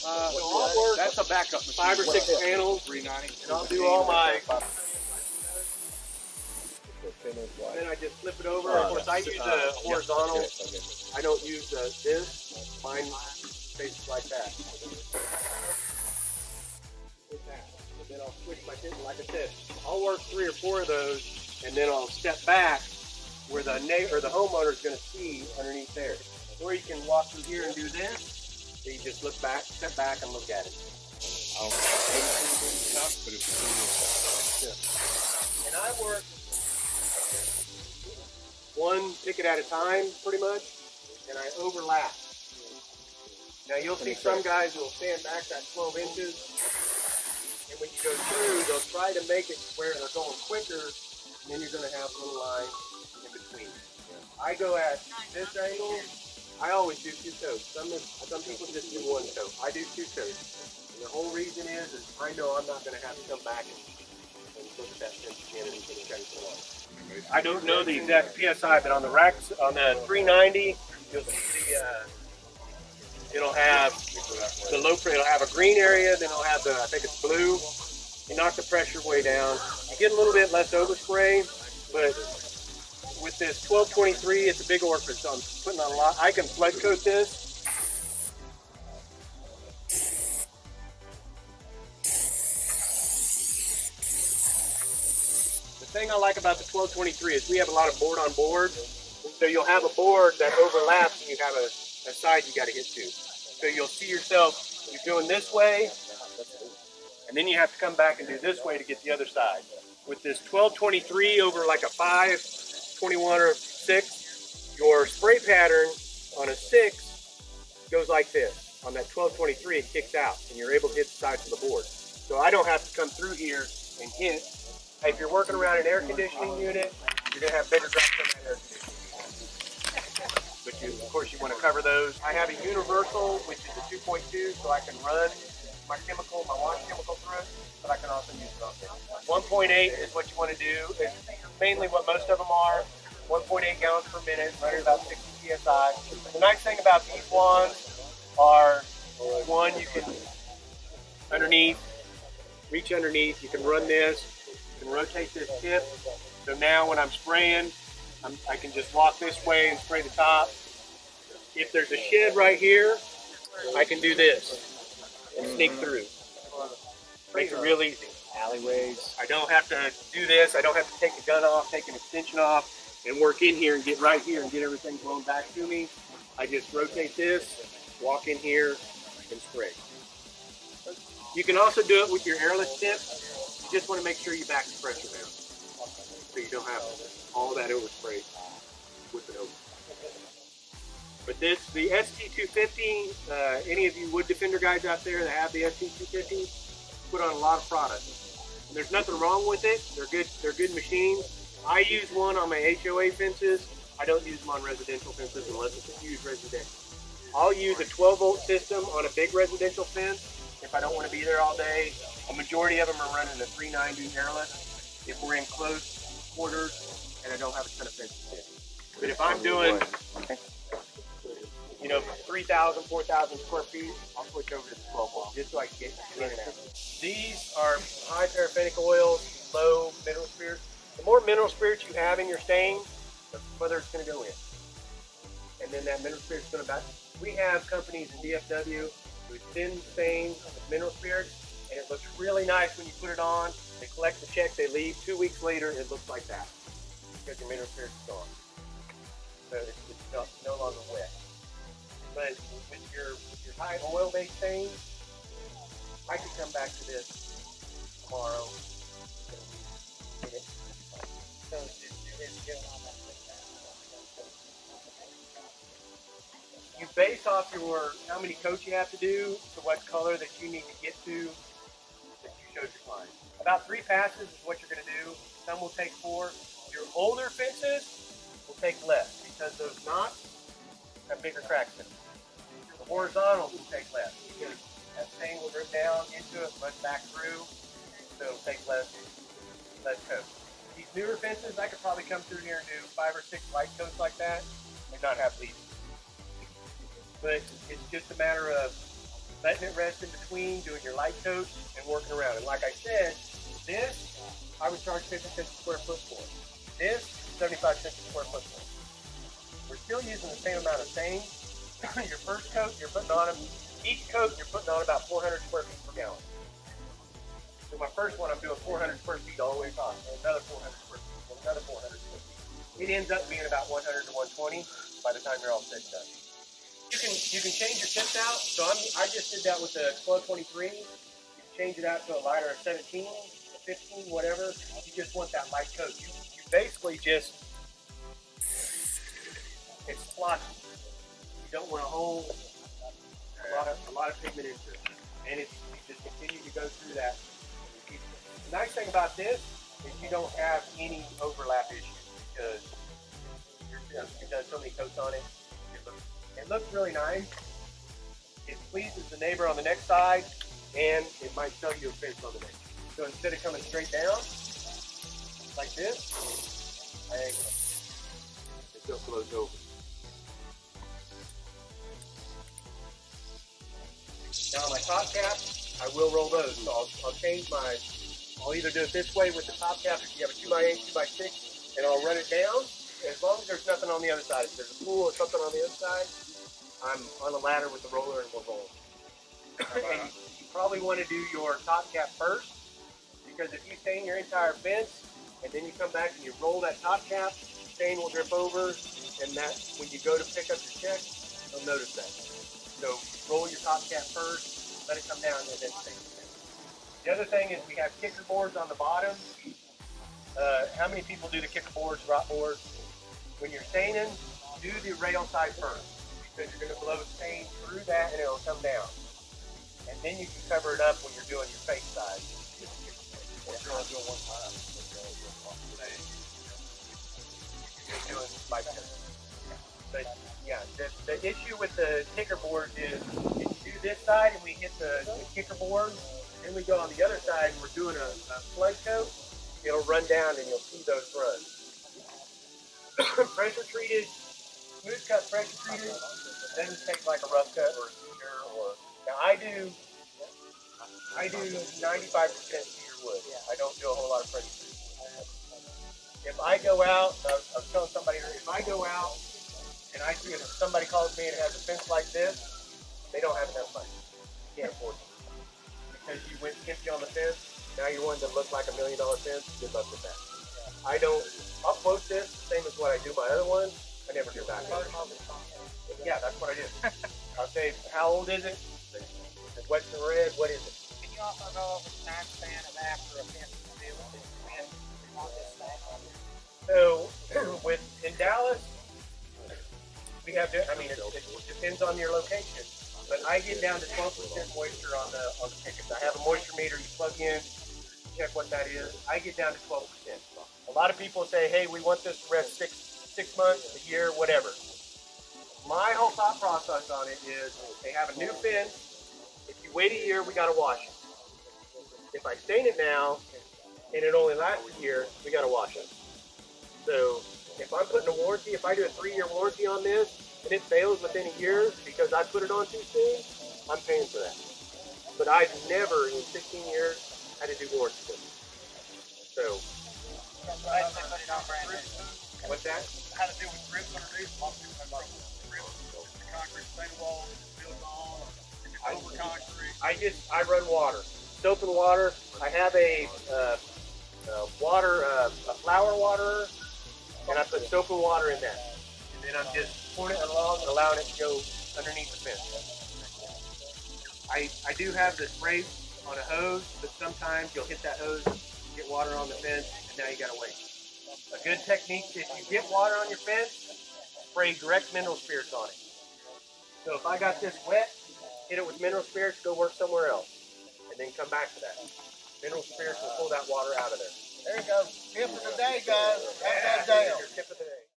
That's a backup machine. 5 or 6 panels, 390. and I'll do all my. And then I just flip it over. Of course, I use a horizontal. I don't use this. Mine faces like that. And then I'll switch my tip. Like I said, I'll work 3 or 4 of those, and then I'll step back where the neighbor or the homeowner is going to see underneath there. Or you can walk through here and do this. So you just look back, step back, and look at it. And I work one ticket at a time, pretty much, and I overlap. Now you'll see some guys who will stand back that 12 inches, and when you go through, they'll try to make it where they're going quicker, and then you're going to have a little line in between. I go at this angle. I always do 2 coats. Some people just do 1 coat. I do 2 coats. And the whole reason is I know I'm not going to have to come back and look at that fence again and check it out. I don't know the exact PSI, but on the racks, on the 390, you'll see it'll have the low pressure. It'll have a green area, then it'll have the, I think it's blue. You knock the pressure way down. You get a little bit less overspray, but with this 1223, it's a big orifice, so I'm putting on a lot. I can flood coat this. The thing I like about the 1223 is we have a lot of board on board. So you'll have a board that overlaps and you have a side you got to hit to. So you'll see yourself, you're doing this way, and then you have to come back and do this way to get the other side. With this 1223 over like a 5, 21 or 6, your spray pattern on a 6 goes like this. On that 1223 it kicks out and you're able to hit the sides of the board. So I don't have to come through here and hit. If you're working around an air conditioning unit, you're going to have bigger drops on that air conditioning. But of course, you want to cover those. I have a universal, which is a 2.2, so I can run my chemical, my wash chemical through it, but I can also use it on there. 1.8 is what you want to do. It's mainly what most of them are. 1.8 gallons per minute, running about 60 psi. The nice thing about these wands are, one, you can reach underneath, you can run this. Rotate this tip, so now when I'm spraying, I can just walk this way and spray the top. If there's a shed right here, I can do this and sneak through. Makes it real easy. Alleyways. I don't have to do this. I don't have to take the gun off, take an extension off, and work in here and get right here and get everything blown back to me. I just rotate this, walk in here, and spray. You can also do it with your airless tip. You just want to make sure you back the pressure down so you don't have all that overspray with it over. But the ST250, any of you wood defender guys out there that have the ST250, put on a lot of product. And there's nothing wrong with it. They're good machines. I use one on my HOA fences. I don't use them on residential fences unless it's a huge residential. I'll use a 12-volt system on a big residential fence if I don't want to be there all day. A majority of them are running a 390 airless if we're in close quarters and I don't have a ton of fences in. But if I'm doing, 3,000, 4,000 square feet, I'll switch over to the 12-volt just so I can get in and out. These are high paraffinic oils, low mineral spirits. The more mineral spirits you have in your stain, the further it's going to go in. And then that mineral spirit's going to back. We have companies in DFW who thin stain with mineral spirits. And it looks really nice when you put it on. They collect the check, they leave. 2 weeks later, it looks like that because your mineral spirit is gone. So it's no longer wet. But with your high oil-based stains, I can come back to this tomorrow. You base off how many coats you have to do to what color that you need to get to that you showed your client. About 3 passes is what you're going to do. Some will take 4. Your older fences will take less because those knots have bigger cracks in them. The horizontals will take less because that stain will drip down into it, run back through, so it'll take less coat. These newer fences, I could probably come through here and do 5 or 6 light coats like that and not have leaks. But it's just a matter of letting it rest in between, doing your light coat, and working around. And like I said, this I would charge 50 cents a square foot for. This, 75 cents a square foot for. We're still using the same amount of stain. Your first coat, you're putting on them. Each coat, you're putting on about 400 square feet per gallon. So my first one, I'm doing 400 square feet all the way across, and another 400 square feet, and another 400 square feet. It ends up being about 100 to 120 by the time you're all said and done. You can change your tips out. So I just did that with the 1223. You can change it out to a lighter of 17, 15, whatever. You just want that light coat. You basically just, it's splotchy. You don't want to hold a lot of pigment into it. And you just continue to go through that. The nice thing about this is you don't have any overlap issues because you've done so many coats on it. It looks really nice. It pleases the neighbor on the next side, and it might sell you a fence on the next. So instead of coming straight down like this, it still flows over. Now my top cap, I will roll those. So I'll either do it this way with the top cap if you have a 2x8, 2x6, and I'll run it down. As long as there's nothing on the other side. If there's a pool or something on the other side, I'm on the ladder with the roller and we'll roll. And you probably want to do your top cap first, because if you stain your entire fence and then you come back and you roll that top cap, stain will drip over, and that when you go to pick up your check, you'll notice that. So roll your top cap first, let it come down, and then stain it. The other thing is we have kicker boards on the bottom. How many people do the kicker boards, rot boards? When you're staining, do the rail side first, because you're going to blow stain through that and it'll come down. And then you can cover it up when you're doing your face side. If you're only doing one time, you're doing like this. But yeah, the issue with the kicker board is if you do this side and we hit the kicker board, then we go on the other side and we're doing a flood coat, it'll run down and you'll see those runs. Pressure treated, smooth cut pressure treated, doesn't take like a rough cut or a cedar or. Now I do 95% cedar wood. I don't do a whole lot of pressure treated. If I go out, I was telling somebody, if I go out and I see if somebody calls me and has a fence like this, they don't have enough money. You can't afford it. Because you went skimpy on the fence, now you're wanting to look like $1 million fence, good luck with that. I'll quote this the same as what I do my other ones. I never hear back. Yeah, that's what I do. I'll say, how old is it? It's wet and red. What is it? Can you also go over the time span of after a fence is built and when on this thing? So, in Dallas, we have, it depends on your location, but I get down to 12% moisture on the pickets. I have a moisture meter you plug in, check what that is. I get down to 12%. A lot of people say, hey, we want this to rest six months, a year, whatever. My whole thought process on it is they have a new fence. If you wait a year, we got to wash it. If I stain it now and it only lasts a year, we got to wash it. So if I'm putting a warranty, if I do a 3-year warranty on this and it fails within a year because I put it on too soon, I'm paying for that. But I've never in 16 years had to do warranty. So. What's that? How to deal with drips underneath. A lot of people have trouble with drips. The concrete stain wall built on. Over concrete. I run water, soap and water. I have a flower waterer, and I put soap and water in that. And then I'm just pouring it along and allowing it to go underneath the fence. I do have the spray on a hose, but sometimes you'll hit that hose, get water on the fence, and now you gotta wait. A good technique, if you get water on your fence, spray direct mineral spirits on it. So if I got this wet, hit it with mineral spirits, go work somewhere else, and then come back to that. Mineral spirits will pull that water out of there. There you go. Tip of the day, guys. Have a good day. Tip of the day.